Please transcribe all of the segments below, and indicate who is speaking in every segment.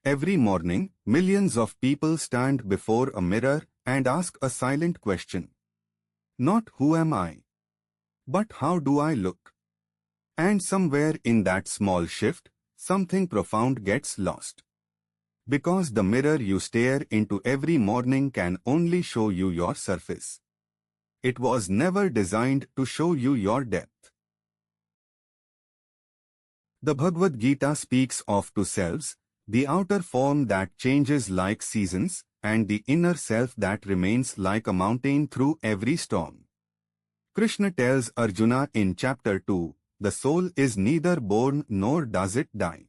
Speaker 1: Every morning, millions of people stand before a mirror and ask a silent question. Not who am I, but how do I look? And somewhere in that small shift, something profound gets lost. Because the mirror you stare into every morning can only show you your surface. It was never designed to show you your depth. The Bhagavad Gita speaks of two selves, the outer form that changes like seasons, and the inner self that remains like a mountain through every storm. Krishna tells Arjuna in chapter 2, the soul is neither born nor does it die.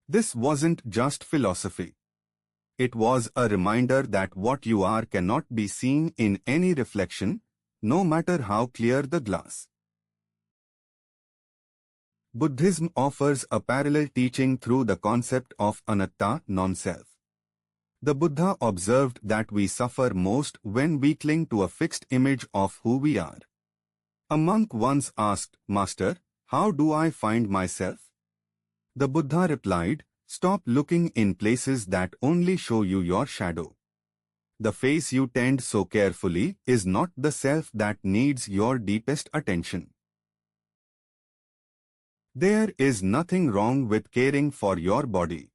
Speaker 1: This wasn't just philosophy. It was a reminder that what you are cannot be seen in any reflection, no matter how clear the glass. Buddhism offers a parallel teaching through the concept of anatta, non-self. The Buddha observed that we suffer most when we cling to a fixed image of who we are. A monk once asked, "Master, how do I find myself?" The Buddha replied, "Stop looking in places that only show you your shadow. The face you tend so carefully is not the self that needs your deepest attention." There is nothing wrong with caring for your body.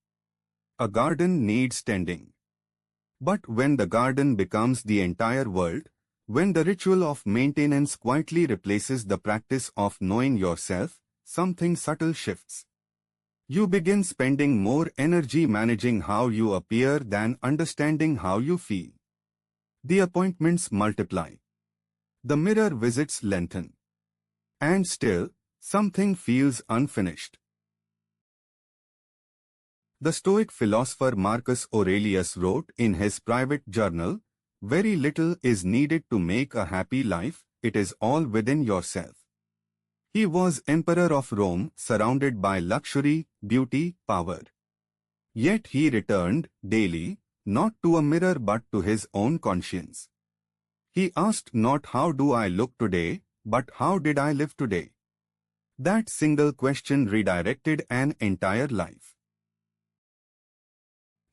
Speaker 1: A garden needs tending. But when the garden becomes the entire world, when the ritual of maintenance quietly replaces the practice of knowing yourself, something subtle shifts. You begin spending more energy managing how you appear than understanding how you feel. The appointments multiply. The mirror visits lengthen. And still, something feels unfinished. The Stoic philosopher Marcus Aurelius wrote in his private journal, "Very little is needed to make a happy life, it is all within yourself." He was emperor of Rome, surrounded by luxury, beauty, power. Yet he returned daily, not to a mirror but to his own conscience. He asked not how do I look today, but how did I live today? That single question redirected an entire life.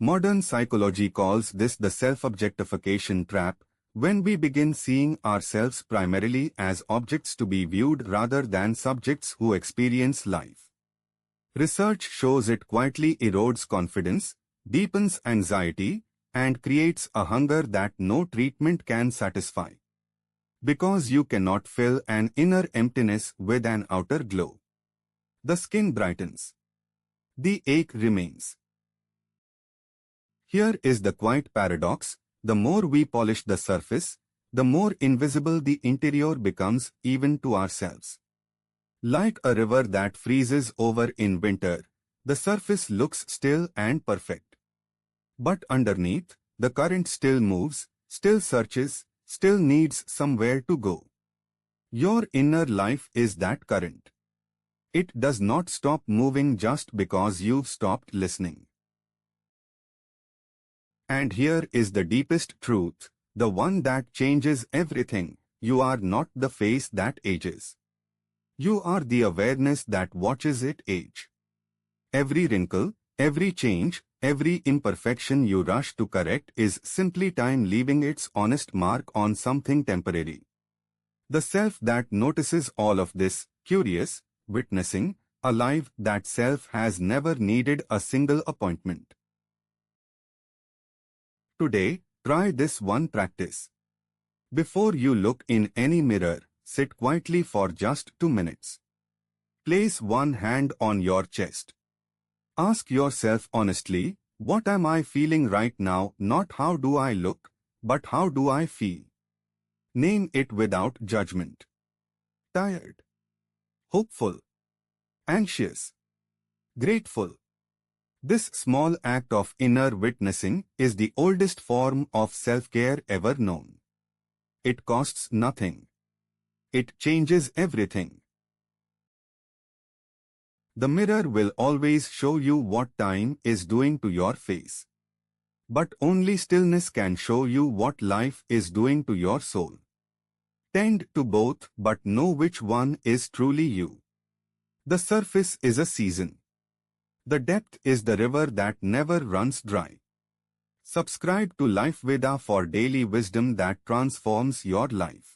Speaker 1: Modern psychology calls this the self-objectification trap, when we begin seeing ourselves primarily as objects to be viewed rather than subjects who experience life. Research shows it quietly erodes confidence, deepens anxiety, and creates a hunger that no treatment can satisfy. Because you cannot fill an inner emptiness with an outer glow. The skin brightens. The ache remains. Here is the quiet paradox: the more we polish the surface, the more invisible the interior becomes even to ourselves. Like a river that freezes over in winter, the surface looks still and perfect. But underneath, the current still moves, still searches, still needs somewhere to go. Your inner life is that current. It does not stop moving just because you've stopped listening. And here is the deepest truth, the one that changes everything: you are not the face that ages. You are the awareness that watches it age. Every wrinkle, every change, every imperfection you rush to correct is simply time leaving its honest mark on something temporary. The self that notices all of this, curious, witnessing, alive, that self has never needed a single appointment. Today, try this one practice. Before you look in any mirror, sit quietly for just 2 minutes. Place one hand on your chest. Ask yourself honestly, what am I feeling right now? Not how do I look, but how do I feel? Name it without judgment. Tired. Hopeful. Anxious. Grateful. This small act of inner witnessing is the oldest form of self-care ever known. It costs nothing. It changes everything. The mirror will always show you what time is doing to your face. But only stillness can show you what life is doing to your soul. Tend to both, but know which one is truly you. The surface is a season. The depth is the river that never runs dry. Subscribe to LifeVeda for daily wisdom that transforms your life.